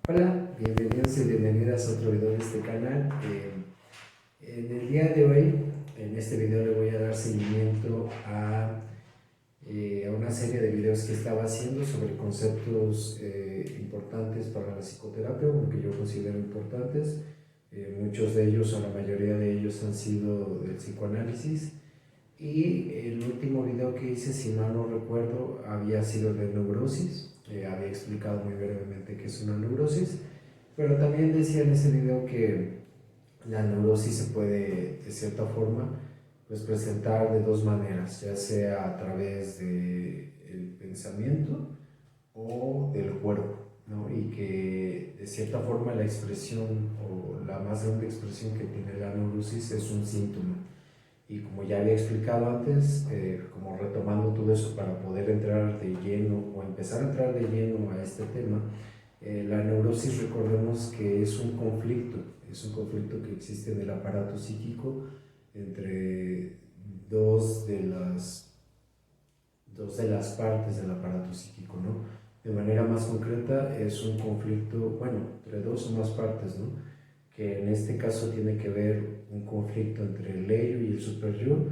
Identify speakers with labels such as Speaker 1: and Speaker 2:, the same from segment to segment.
Speaker 1: Hola, bienvenidos y bienvenidas a otro video de este canal. En el día de hoy, en este video le voy a dar seguimiento a una serie de videos que estaba haciendo sobre conceptos importantes para la psicoterapia, o que yo considero importantes. Muchos de ellos, o la mayoría de ellos, han sido del psicoanálisis. Y el último video que hice, si mal no recuerdo, había sido de neurosis. Había explicado muy brevemente qué es una neurosis, pero también decía en ese video que la neurosis se puede, de cierta forma, pues presentar de dos maneras, ya sea a través del pensamiento o del cuerpo, ¿no? Y que de cierta forma la expresión, o la más grande expresión que tiene la neurosis, es un síntoma. Y como ya había explicado antes, como retomando todo eso para poder entrar de lleno o empezar a entrar de lleno a este tema, la neurosis, recordemos que es un conflicto que existe en el aparato psíquico entre dos de las, dos de las partes del aparato psíquico, ¿no? De manera más concreta, es un conflicto, bueno, entre dos o más partes, ¿no? Que en este caso tiene que ver un conflicto entre el ello y el superyo,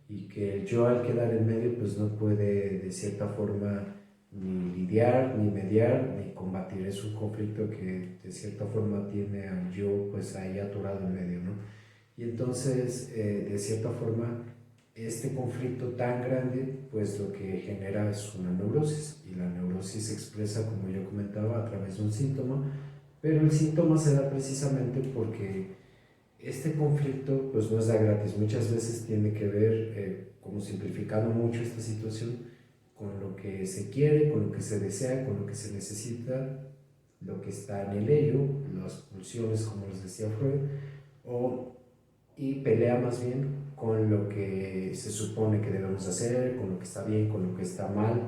Speaker 1: y que el yo, al quedar en medio, pues no puede de cierta forma ni lidiar, ni mediar, ni combatir. Es un conflicto que de cierta forma tiene al yo pues ahí atorado en medio, ¿no? Y entonces, de cierta forma, este conflicto tan grande, pues lo que genera es una neurosis, y la neurosis se expresa, como yo comentaba, a través de un síntoma, pero el síntoma se da precisamente porque este conflicto pues no es de gratis. Muchas veces tiene que ver, como simplificando mucho esta situación, con lo que se quiere, con lo que se desea, con lo que se necesita, lo que está en el ello, las pulsiones, como les decía Freud, o, y pelea más bien con lo que se supone que debemos hacer, con lo que está bien, con lo que está mal,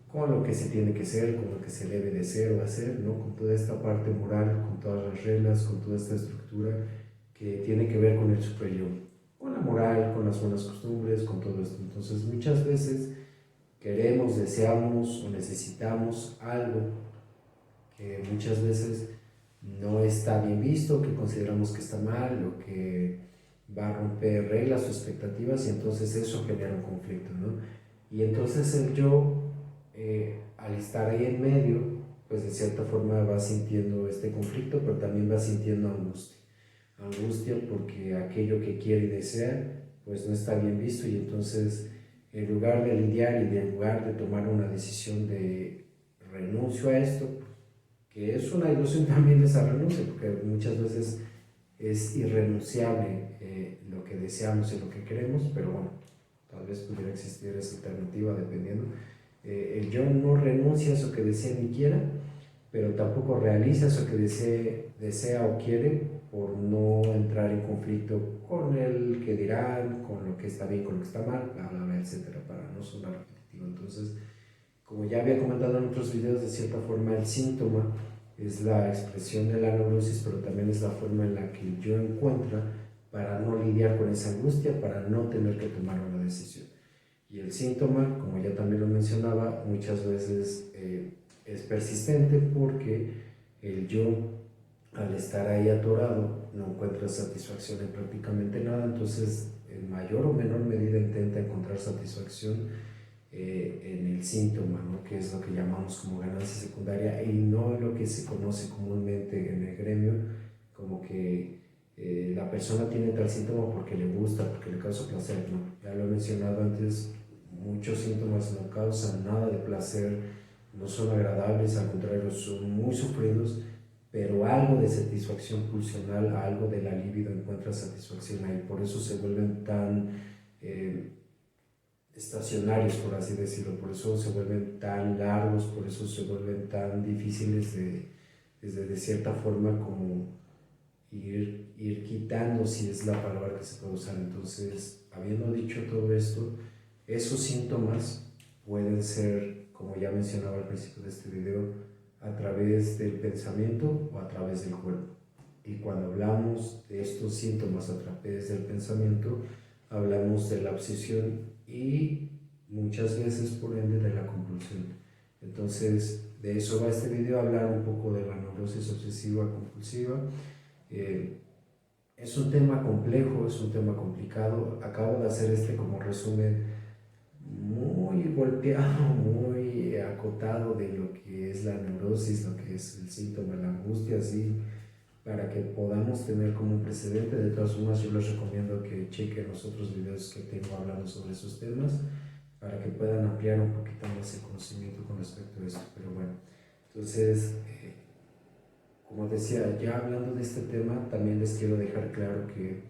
Speaker 1: con lo que se tiene que ser, con lo que se debe de ser o hacer, ¿no? Con toda esta parte moral, con todas las reglas, con toda esta estructura que tiene que ver con el superior, con la moral, con las buenas costumbres, con todo esto. Entonces, muchas veces queremos, deseamos o necesitamos algo que muchas veces no está bien visto, que consideramos que está mal, o que va a romper reglas o expectativas, y entonces eso genera un conflicto, ¿no? Y entonces el yo, al estar ahí en medio, pues de cierta forma va sintiendo este conflicto, pero también va sintiendo angustia. Angustia porque aquello que quiere y desea, pues no está bien visto, y entonces, en lugar de lidiar y en lugar de tomar una decisión de renuncio a esto, que es una ilusión también esa renuncia, porque muchas veces es irrenunciable lo que deseamos y lo que queremos, pero bueno, tal vez pudiera existir esa alternativa dependiendo. El yo no renuncia a eso que desea ni quiera, pero tampoco realiza eso que desea o quiere, por no entrar en conflicto con el que dirán, con lo que está bien, con lo que está mal, bla, bla, bla, etcétera, para no sonar repetitivo. Entonces, como ya había comentado en otros videos, de cierta forma el síntoma es la expresión de la neurosis, pero también es la forma en la que el yo encuentra para no lidiar con esa angustia, para no tener que tomar una decisión. Y el síntoma, como ya también lo mencionaba, muchas veces es persistente porque el yo, al estar ahí atorado, no encuentra satisfacción en prácticamente nada. Entonces, en mayor o menor medida intenta encontrar satisfacción en el síntoma, ¿no? Que es lo que llamamos como ganancia secundaria, y no lo que se conoce comúnmente en el gremio como que la persona tiene tal síntoma porque le gusta, porque le causa placer. No, ya lo he mencionado antes, muchos síntomas no causan nada de placer, no son agradables, al contrario, son muy sufridos, pero algo de satisfacción pulsional, algo de la libido encuentra satisfacción ahí. Por eso se vuelven tan estacionarios, por así decirlo, por eso se vuelven tan largos, por eso se vuelven tan difíciles de cierta forma como ir quitando, si es la palabra que se puede usar. Entonces, habiendo dicho todo esto, esos síntomas pueden ser, como ya mencionaba al principio de este video, a través del pensamiento o a través del cuerpo. Y cuando hablamos de estos síntomas a través del pensamiento, hablamos de la obsesión y muchas veces, por ende, de la compulsión. Entonces, de eso va este video, hablar un poco de la neurosis obsesiva compulsiva. Es un tema complejo, es un tema complicado. Acabo de hacer como resumen muy golpeado, muy acotado de lo que es la neurosis, lo que es el síntoma, la angustia, así, para que podamos tener como un precedente. De todas formas, yo les recomiendo que chequen los otros videos que tengo hablando sobre esos temas, para que puedan ampliar un poquito más el conocimiento con respecto a esto. Pero bueno, entonces, como decía, ya hablando de este tema, también les quiero dejar claro que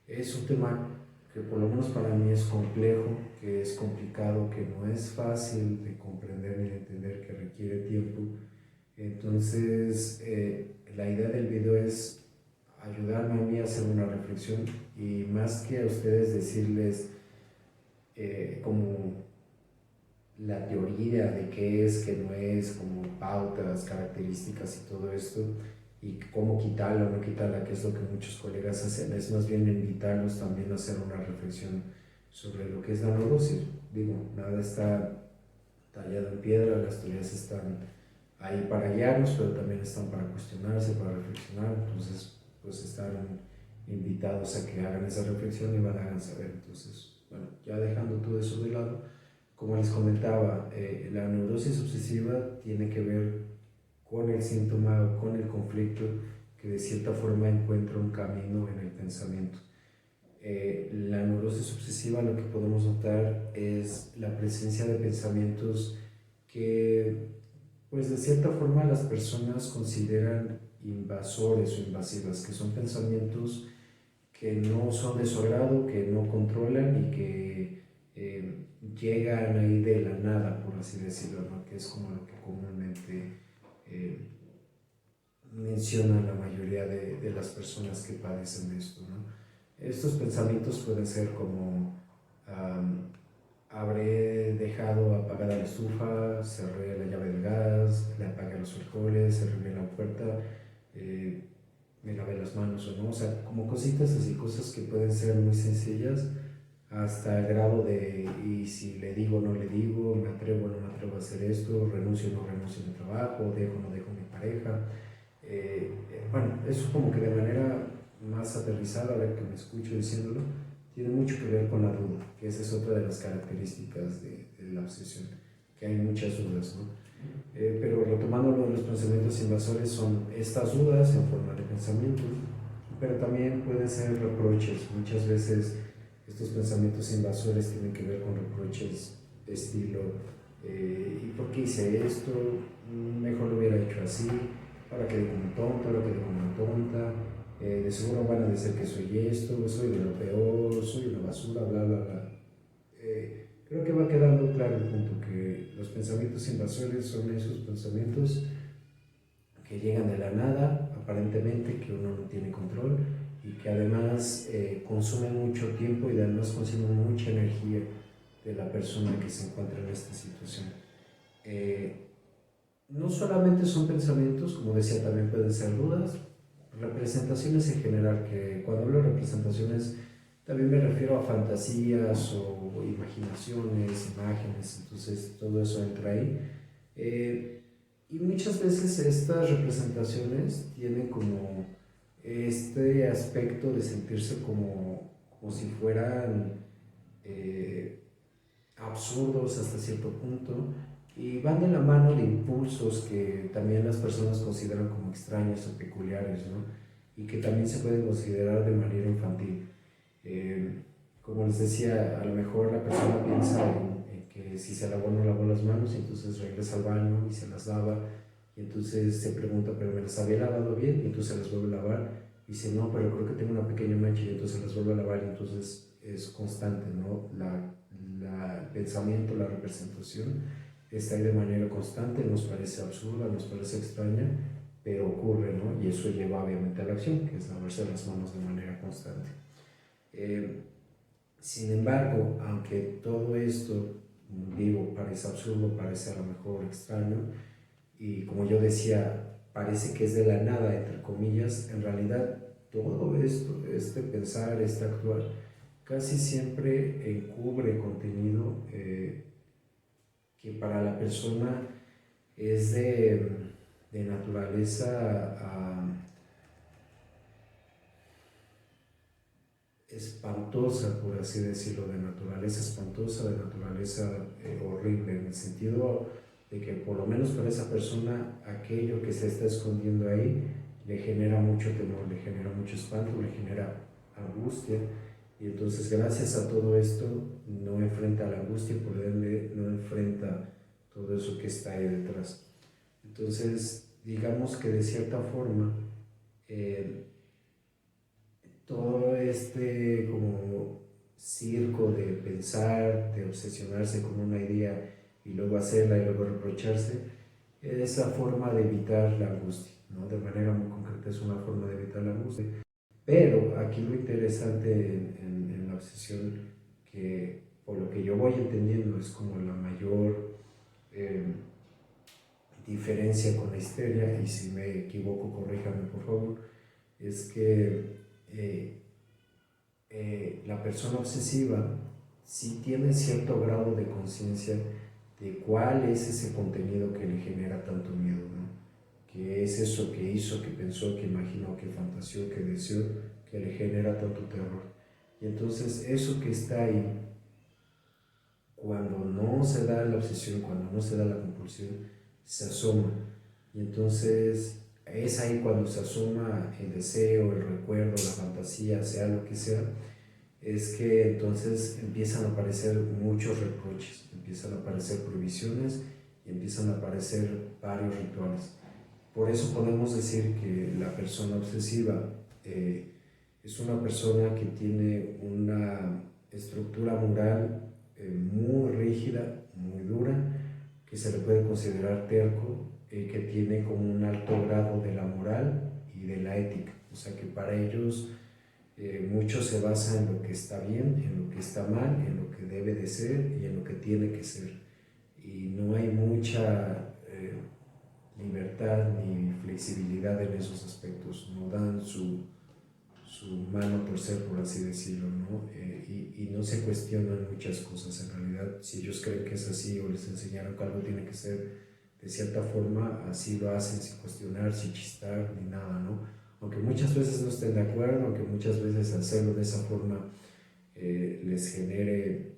Speaker 1: es un tema que por lo menos para mí es complejo, que es complicado, que no es fácil de comprender ni de entender, que requiere tiempo. Entonces, la idea del video es ayudarme a mí a hacer una reflexión, y más que a ustedes decirles como la teoría de qué es, qué no es, como pautas, características y todo esto, y cómo quitarla o no quitarla, que es lo que muchos colegas hacen, es más bien invitarlos también a hacer una reflexión sobre lo que es la neurosis. Digo, nada está tallado en piedra, las teorías están ahí para guiarnos, pero también están para cuestionarse, para reflexionar. Entonces, pues están invitados a que hagan esa reflexión y van a saber. Entonces, bueno, ya dejando todo eso de lado, como les comentaba, la neurosis obsesiva tiene que ver con el síntoma o con el conflicto que de cierta forma encuentra un camino en el pensamiento. La neurosis obsesiva, lo que podemos notar es la presencia de pensamientos que, pues de cierta forma, las personas consideran invasores o invasivas, que son pensamientos que no son de su agrado, que no controlan y que llegan ahí de la nada, por así decirlo, ¿no? Que es como lo que comúnmente menciona la mayoría de las personas que padecen de esto, ¿no? Estos pensamientos pueden ser como habré dejado apagada la estufa, cerré la llave del gas, le apagué los frijoles, cerré la puerta, me lavé las manos o no, o sea, como cositas así, cosas que pueden ser muy sencillas, hasta el grado de, y si le digo o no le digo, me atrevo o no me atrevo a hacer esto, renuncio o no renuncio a mi trabajo, dejo o no dejo a mi pareja. Bueno, eso como que de manera más aterrizada, a ver que me escucho diciéndolo, tiene mucho que ver con la duda, que esa es otra de las características de la obsesión, que hay muchas dudas, ¿no? Pero retomando lo de los pensamientos invasores, son estas dudas en forma de pensamientos, pero también pueden ser reproches. Muchas veces estos pensamientos invasores tienen que ver con reproches de estilo, ¿y por qué hice esto? Mejor lo hubiera hecho así, ahora quedé como un tonto, ahora quedé como una tonta, de seguro van a decir que soy esto, soy de lo peor, soy una basura, bla, bla, bla. Creo que va quedando claro el punto, que los pensamientos invasores son esos pensamientos que llegan de la nada, aparentemente, que uno no tiene control, y que además consumen mucho tiempo y además consumen mucha energía de la persona que se encuentra en esta situación. No solamente son pensamientos, como decía, también pueden ser dudas, representaciones en general, que cuando hablo de representaciones también me refiero a fantasías o imaginaciones, imágenes, entonces todo eso entra ahí. Y muchas veces estas representaciones tienen como este aspecto de sentirse como si fueran absurdos hasta cierto punto, y van de la mano de impulsos que también las personas consideran como extraños o peculiares, ¿no? Y que también se pueden considerar de manera infantil. Como les decía, a lo mejor la persona piensa en que si se lavó o no lavó las manos, y entonces regresa al baño y se las lava, y entonces se pregunta, ¿pero me las había lavado bien? Y entonces se las vuelve a lavar, y dice, no, pero creo que tengo una pequeña mancha, y entonces las vuelve a lavar, y entonces es constante, ¿no? El pensamiento, la representación está ahí de manera constante, nos parece absurda, nos parece extraña, pero ocurre, ¿no? Y eso lleva obviamente a la acción, que es lavarse las manos de manera constante. Sin embargo, aunque todo esto, digo, parece absurdo, parece a lo mejor extraño, y como yo decía, parece que es de la nada, entre comillas, en realidad todo esto, este pensar, este actuar, casi siempre encubre contenido que para la persona es de naturaleza espantosa, por así decirlo, de naturaleza espantosa, de naturaleza horrible, en el sentido de que por lo menos para esa persona aquello que se está escondiendo ahí le genera mucho temor, le genera mucho espanto, le genera angustia, y entonces gracias a todo esto no enfrenta la angustia, por ende no enfrenta todo eso que está ahí detrás. Entonces digamos que de cierta forma todo este como circo de pensar, de obsesionarse con una idea y luego hacerla y luego reprocharse, es la forma de evitar la angustia, ¿no? De manera muy concreta es una forma de evitar la angustia. Pero aquí lo interesante en la obsesión, que por lo que yo voy entendiendo es como la mayor eh, diferencia con la histeria, y si me equivoco corríjame por favor, es que la persona obsesiva sí tiene cierto grado de conciencia de cuál es ese contenido que le genera tanto miedo, ¿no? ¿Qué es eso que hizo, que pensó, que imaginó, que fantaseó, que deseó, que le genera tanto terror? Y entonces eso que está ahí, cuando no se da la obsesión, cuando no se da la compulsión, se asoma. Y entonces es ahí cuando se asoma el deseo, el recuerdo, la fantasía, sea lo que sea, es que entonces empiezan a aparecer muchos reproches, empiezan a aparecer prohibiciones y empiezan a aparecer varios rituales. Por eso podemos decir que la persona obsesiva es una persona que tiene una estructura moral muy rígida, muy dura, que se le puede considerar terco, que tiene como un alto grado de la moral y de la ética. O sea que para ellos mucho se basa en lo que está bien, en lo que está mal, en lo que debe de ser y en lo que tiene que ser. Y no hay mucha libertad ni flexibilidad en esos aspectos, no dan su mano a torcer, por así decirlo, ¿no? Y no se cuestionan muchas cosas. En realidad, si ellos creen que es así o les enseñaron que algo tiene que ser de cierta forma, así lo hacen sin cuestionar, sin chistar ni nada, ¿no? Aunque muchas veces no estén de acuerdo, aunque muchas veces hacerlo de esa forma les genere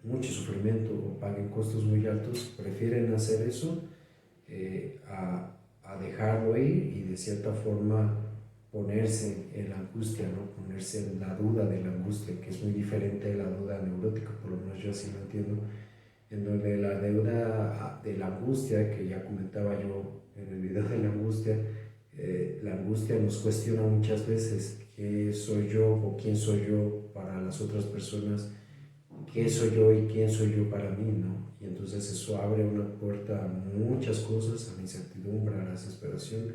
Speaker 1: mucho sufrimiento o paguen costos muy altos, prefieren hacer eso a dejarlo ir y de cierta forma ponerse en la angustia, ¿no? Ponerse en la duda de la angustia, que es muy diferente de la duda neurótica, por lo menos yo así lo entiendo, en donde la deuda de la angustia, que ya comentaba yo en el video de la angustia nos cuestiona muchas veces qué soy yo o quién soy yo para las otras personas, qué soy yo y quién soy yo para mí, ¿no? Y entonces eso abre una puerta a muchas cosas, a la incertidumbre, a la desesperación,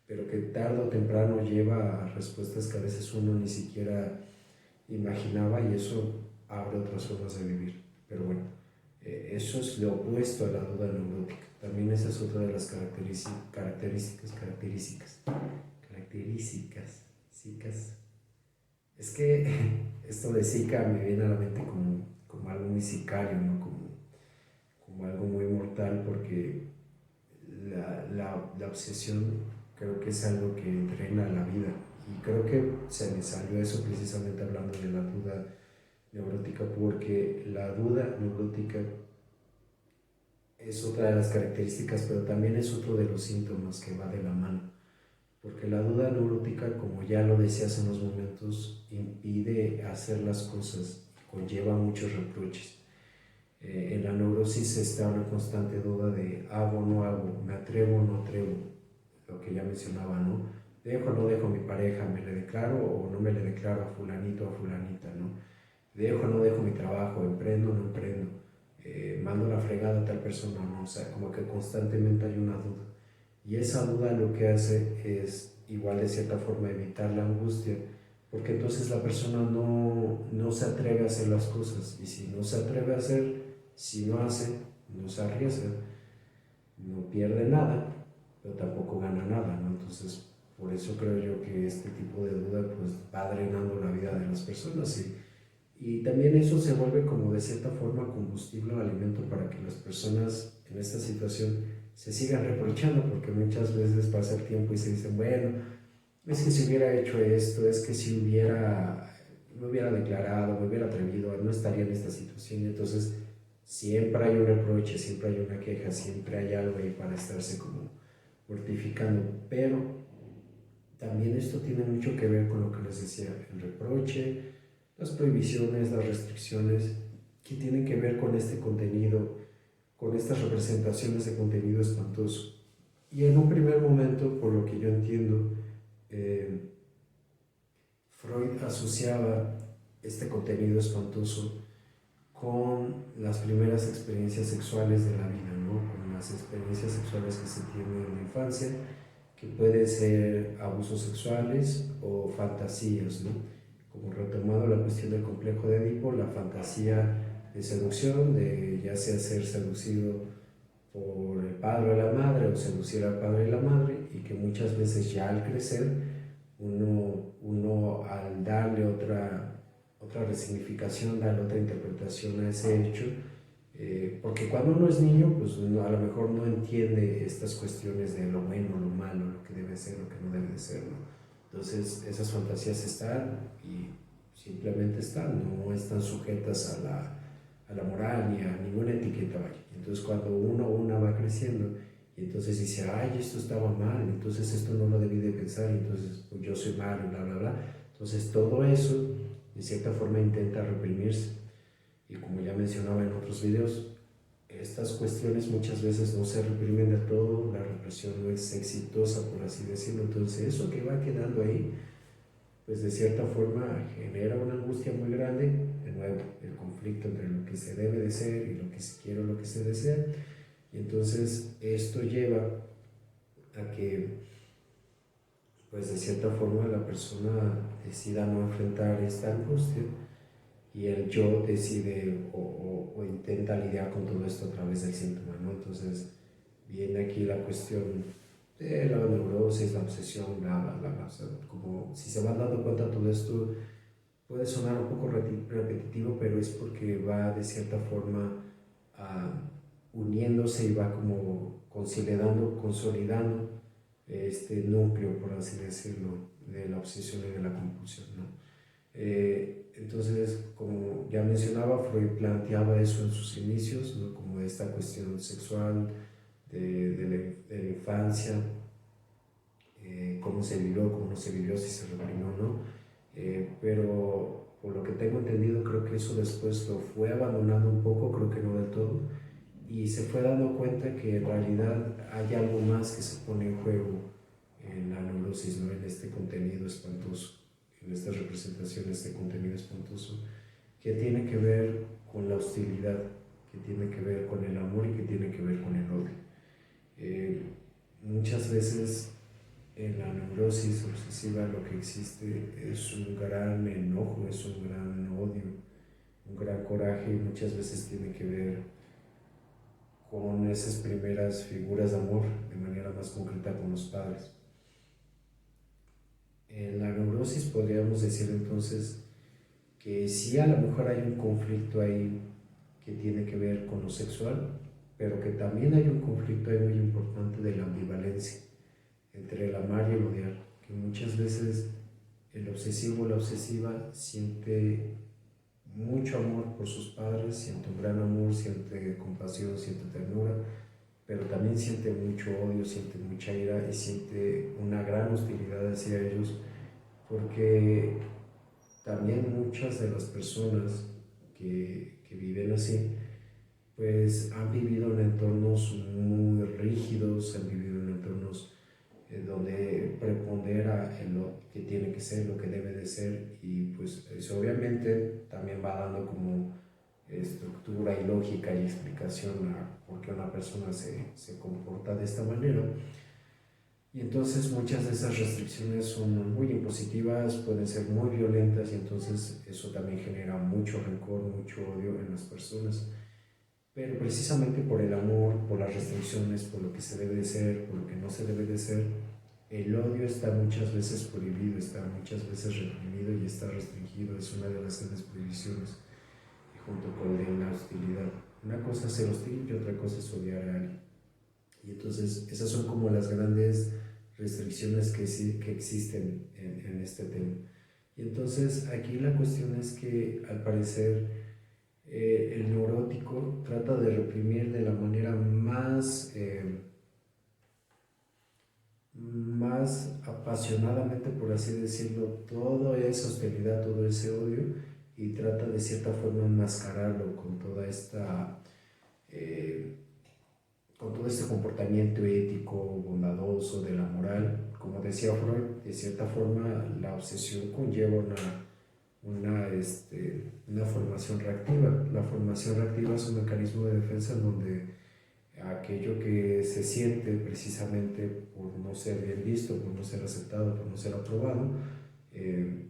Speaker 1: pero que tarde o temprano lleva a respuestas que a veces uno ni siquiera imaginaba, y eso abre otras formas de vivir. Pero bueno, eso es lo opuesto a la duda neurótica. También esa es otra de las características. Es que esto de Zika me viene a la mente como algo muy sicario, ¿no? Como algo muy mortal, porque la obsesión creo que es algo que drena la vida. Y creo que se me salió eso precisamente hablando de la duda neurótica, porque la duda neurótica es otra de las características, pero también es otro de los síntomas que va de la mano. Porque la duda neurótica, como ya lo decía hace unos momentos, impide hacer las cosas, conlleva muchos reproches. En la neurosis está una constante duda de hago o no hago, me atrevo o no atrevo, lo que ya mencionaba, ¿no? Dejo o no dejo a mi pareja, me le declaro o no me le declaro a fulanito o a fulanita, ¿no? Dejo o no dejo mi trabajo, emprendo o no emprendo, mando la fregada a tal persona, ¿no? O sea, como que constantemente hay una duda. Y esa duda lo que hace es, igual de cierta forma, evitar la angustia, porque entonces la persona no se atreve a hacer las cosas, y si no se atreve a hacer, si no hace, no se arriesga, no pierde nada, pero tampoco gana nada, ¿no? Entonces, por eso creo yo que este tipo de duda pues va drenando la vida de las personas, y también eso se vuelve como de cierta forma combustible o alimento para que las personas en esta situación se sigan reprochando, porque muchas veces pasa el tiempo y se dicen, bueno, es que si hubiera hecho esto, es que si me hubiera declarado, me hubiera atrevido, no estaría en esta situación. Entonces, siempre hay un reproche, siempre hay una queja, siempre hay algo ahí para estarse como mortificando. Pero también esto tiene mucho que ver con lo que les decía, el reproche, las prohibiciones, las restricciones, que tienen que ver con este contenido, con estas representaciones de contenido espantoso. Y en un primer momento, por lo que yo entiendo, Freud asociaba este contenido espantoso con las primeras experiencias sexuales de la vida, ¿no? Con las experiencias sexuales que se tienen en la infancia, que pueden ser abusos sexuales o fantasías, ¿no? Como retomando la cuestión del complejo de Edipo, la fantasía de seducción, de ya sea ser seducido por el padre o la madre o seducir al padre y la madre, y que muchas veces ya al crecer uno al darle otra resignificación, darle otra interpretación a ese hecho, porque cuando uno es niño, pues a lo mejor no entiende estas cuestiones de lo bueno, lo malo, lo que debe ser, lo que no debe de ser, ¿no? Entonces esas fantasías están y simplemente están, no están sujetas a la moral ni a ninguna etiqueta, vaya. Entonces cuando una va creciendo y entonces dice, ay, esto estaba mal, entonces esto no lo debí de pensar, y entonces pues, yo soy malo, bla, bla, bla. Entonces todo eso de cierta forma intenta reprimirse. Y como ya mencionaba en otros videos, estas cuestiones muchas veces no se reprimen del todo, la represión no es exitosa, por así decirlo. Entonces eso que va quedando ahí, pues de cierta forma genera una angustia muy grande, de nuevo, el conflicto entre lo que se debe de ser y lo que se quiere o lo que se desea. Y entonces esto lleva a que, pues de cierta forma, la persona decida no enfrentar esta angustia y el yo decide o intenta lidiar con todo esto a través del síntoma, ¿no? Entonces viene aquí la cuestión de la neurosis, la obsesión, bla, bla, bla, bla. O sea, como si se van dando cuenta todo esto, puede sonar un poco repetitivo, pero es porque va de cierta forma uniéndose y va como consolidando este núcleo, por así decirlo, de la obsesión y de la compulsión, ¿no? Entonces, como ya mencionaba, Freud planteaba eso en sus inicios, ¿no? Como esta cuestión sexual de la infancia, cómo se vivió, cómo no se vivió, si se reprimió o no. Pero por lo que tengo entendido, creo que eso después lo fue abandonando un poco, creo que no del todo, y se fue dando cuenta que en realidad hay algo más que se pone en juego en la neurosis, ¿no? En este contenido espantoso, en estas representaciones de contenido espantoso, que tiene que ver con la hostilidad, que tiene que ver con el amor y que tiene que ver con el odio. Muchas veces en la neurosis obsesiva lo que existe es un gran enojo, es un gran odio, un gran coraje, y muchas veces tiene que ver con esas primeras figuras de amor, de manera más concreta con los padres. En la neurosis podríamos decir entonces que sí, a lo mejor hay un conflicto ahí que tiene que ver con lo sexual, pero que también hay un conflicto ahí muy importante de la ambivalencia entre el amar y el odiar, que muchas veces el obsesivo o la obsesiva siente mucho amor por sus padres, siente un gran amor, siente compasión, siente ternura, pero también siente mucho odio, siente mucha ira y siente una gran hostilidad hacia ellos, porque también muchas de las personas que viven así, pues han vivido en entornos muy rígidos, han vivido en entornos donde prepondera en lo que tiene que ser, lo que debe de ser, y pues eso obviamente también va dando como estructura y lógica y explicación a por qué una persona se comporta de esta manera. Y entonces muchas de esas restricciones son muy impositivas, pueden ser muy violentas, y entonces eso también genera mucho rencor, mucho odio en las personas. Pero precisamente por el amor, por las restricciones, por lo que se debe de ser, por lo que no se debe de ser, el odio está muchas veces prohibido, está muchas veces reprimido y está restringido. Es una de las grandes prohibiciones, junto con la hostilidad. Una cosa es ser hostil y otra cosa es odiar a alguien. Y entonces esas son como las grandes restricciones que existen en este tema. Y entonces aquí la cuestión es que al parecer el neurótico trata de reprimir de la manera más apasionadamente, por así decirlo, toda esa hostilidad, todo ese odio, y trata de cierta forma enmascararlo eh, con todo este comportamiento ético, bondadoso, de la moral. Como decía Freud, de cierta forma la obsesión conlleva una formación reactiva. La formación reactiva es un mecanismo de defensa en donde aquello que se siente precisamente por no ser bien visto, por no ser aceptado, por no ser aprobado, eh,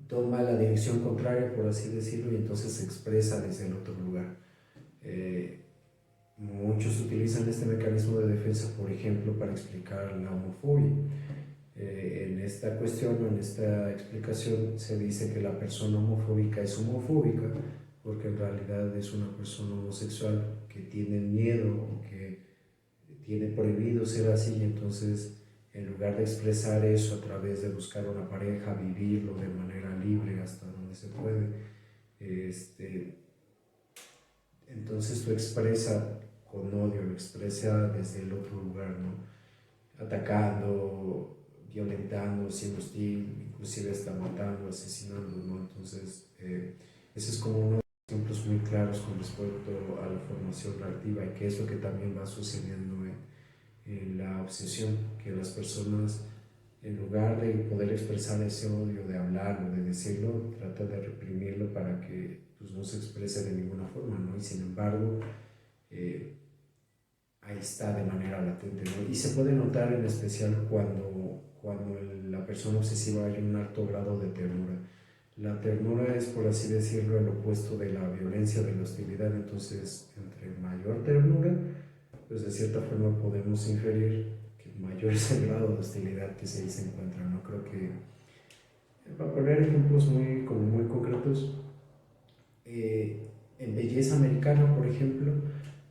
Speaker 1: toma la dirección contraria, por así decirlo, y entonces se expresa desde el otro lugar. Eh, Muchos utilizan este mecanismo de defensa, por ejemplo, para explicar la homofobia. En esta cuestión o en esta explicación se dice que la persona homofóbica es homofóbica porque en realidad es una persona homosexual que tiene miedo o que tiene prohibido ser así, y entonces en lugar de expresar eso a través de buscar una pareja, vivirlo de manera libre hasta donde se puede, entonces lo expresa con odio, lo expresa desde el otro lugar, ¿no? Atacando, violentando, siendo hostil, inclusive hasta matando, asesinando, ¿no? Entonces, ese es como uno de los ejemplos muy claros con respecto a la formación reactiva, y que es lo que también va sucediendo en la obsesión, que las personas, en lugar de poder expresar ese odio, de hablarlo, de decirlo, trata de reprimirlo para que pues, no se exprese de ninguna forma, ¿no? Y sin embargo, eh, ahí está de manera latente, ¿no? Y se puede notar en especial cuando la persona obsesiva hay un alto grado de ternura. La ternura es, por así decirlo, el opuesto de la violencia, de la hostilidad. Entonces, entre mayor ternura, pues de cierta forma podemos inferir que mayor es el grado de hostilidad que se encuentra, ¿no? Creo que, para poner ejemplos como muy concretos, en Belleza Americana, por ejemplo,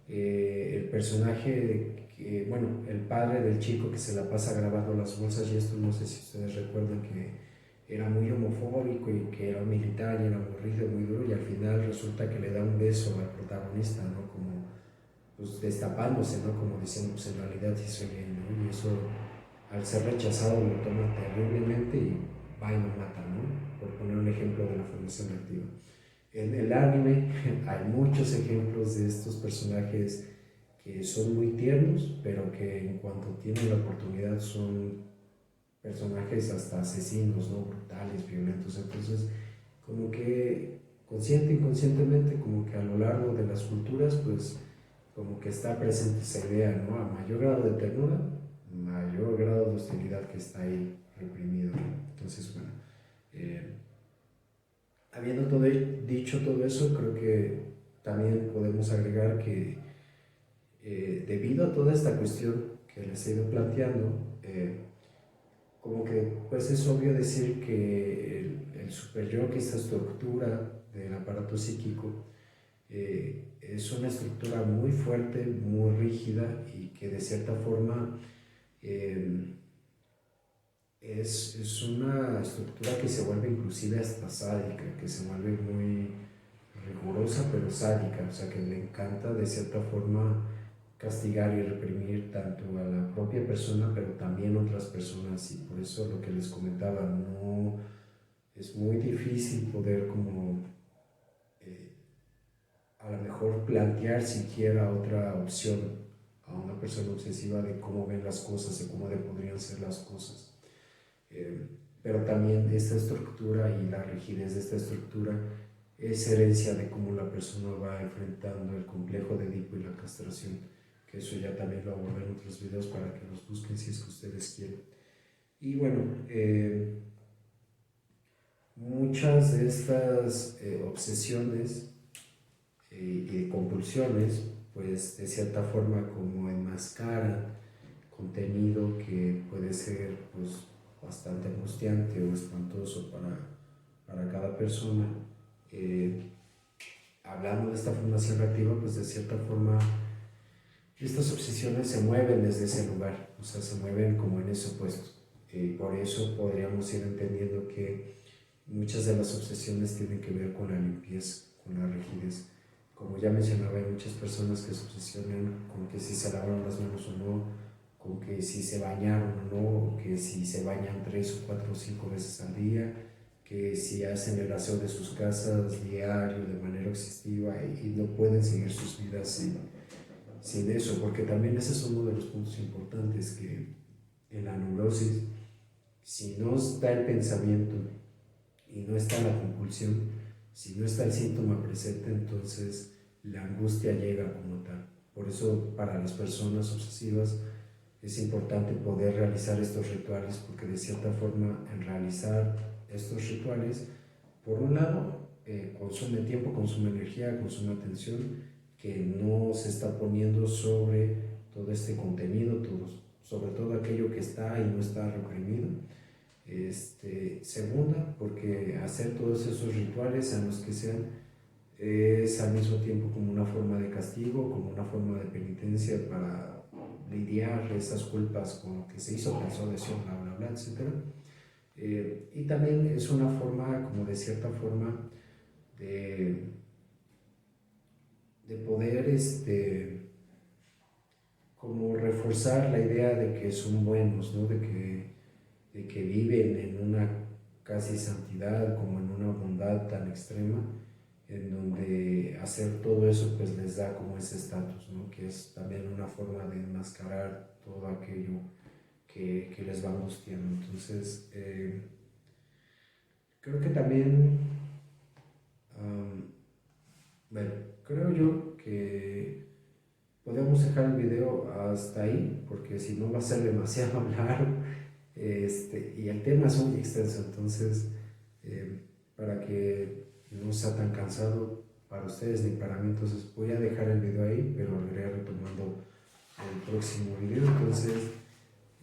Speaker 1: el personaje, bueno, el padre del chico que se la pasa grabando las bolsas, y esto no sé si ustedes recuerdan que era muy homofóbico y que era militar y era muy rígido, muy duro, y al final resulta que le da un beso al protagonista, ¿no? Como pues destapándose, ¿no? Como diciendo, pues en realidad sí soy gay, ¿no? Y eso, al ser rechazado, lo toma terriblemente y va y lo mata, ¿no? Por poner un ejemplo de la formación activa. En el anime hay muchos ejemplos de estos personajes que son muy tiernos, pero que en cuanto tienen la oportunidad son personajes hasta asesinos, ¿no? Brutales, violentos. Entonces, como que consciente e inconscientemente, como que a lo largo de las culturas, pues como que está presente esa idea, ¿no? A mayor grado de ternura, mayor grado de hostilidad que está ahí reprimido, ¿no? Entonces, bueno, eh, habiendo dicho todo eso, creo que también podemos agregar que debido a toda esta cuestión que les he ido planteando, como que pues es obvio decir que el superyo, que esta estructura del aparato psíquico, es una estructura muy fuerte, muy rígida, y que de cierta forma eh, es una estructura que se vuelve inclusive hasta sádica, que se vuelve muy rigurosa pero sádica, o sea que le encanta de cierta forma castigar y reprimir tanto a la propia persona pero también a otras personas. Y por eso lo que les comentaba, no es muy difícil poder como eh, a lo mejor plantear siquiera otra opción a una persona obsesiva de cómo ven las cosas, de cómo podrían ser las cosas. Eh, pero también esta estructura y la rigidez de esta estructura es herencia de cómo la persona va enfrentando el complejo de Edipo y la castración, que eso ya también lo abordé en otros videos para que los busquen si es que ustedes quieren. Y bueno, muchas de estas obsesiones y compulsiones, pues de cierta forma como enmascaran contenido que puede ser pues bastante angustiante o espantoso para cada persona. Hablando de esta formación reactiva, pues de cierta forma estas obsesiones se mueven desde ese lugar, o sea, se mueven como en ese opuesto. Por eso podríamos ir entendiendo que muchas de las obsesiones tienen que ver con la limpieza, con la rigidez. Como ya mencionaba, hay muchas personas que se obsesionan con que si se lavaron las manos o no, con que si se bañaron o no, o que si se bañan 3 o 4 o 5 veces al día, que si hacen el aseo de sus casas diario de manera exhaustiva y no pueden seguir sus vidas sin eso, porque también ese es uno de los puntos importantes, que en la neurosis, si no está el pensamiento y no está la compulsión, si no está el síntoma presente, entonces la angustia llega como tal. Por eso para las personas obsesivas es importante poder realizar estos rituales, porque de cierta forma en realizar estos rituales, por un lado, consume tiempo, consume energía, consume atención, que no se está poniendo sobre todo este contenido, sobre todo aquello que está y no está reprimido. Segunda, porque hacer todos esos rituales, a los que sean, es al mismo tiempo como una forma de castigo, como una forma de penitencia para lidiar esas culpas con lo que se hizo, pensó, deseó, bla, bla, bla, etc. Y también es una forma, como de cierta forma, de poder como reforzar la idea de que son buenos, ¿no? De que viven en una casi santidad, como en una bondad tan extrema, en donde hacer todo eso pues les da como ese estatus, ¿no? Que es también una forma de enmascarar todo aquello que les va angustiando. Entonces, creo que también, bueno, creo yo que podemos dejar el video hasta ahí, porque si no va a ser demasiado largo, y el tema es muy extenso. Entonces, para que no sea tan cansado para ustedes ni para mí, entonces voy a dejar el video ahí, pero lo iré retomando en el próximo video. Entonces,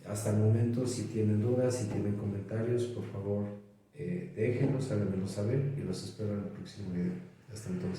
Speaker 1: hasta el momento, si tienen dudas, si tienen comentarios, por favor, déjenlos, háganmelo saber, y los espero en el próximo video. Hasta entonces.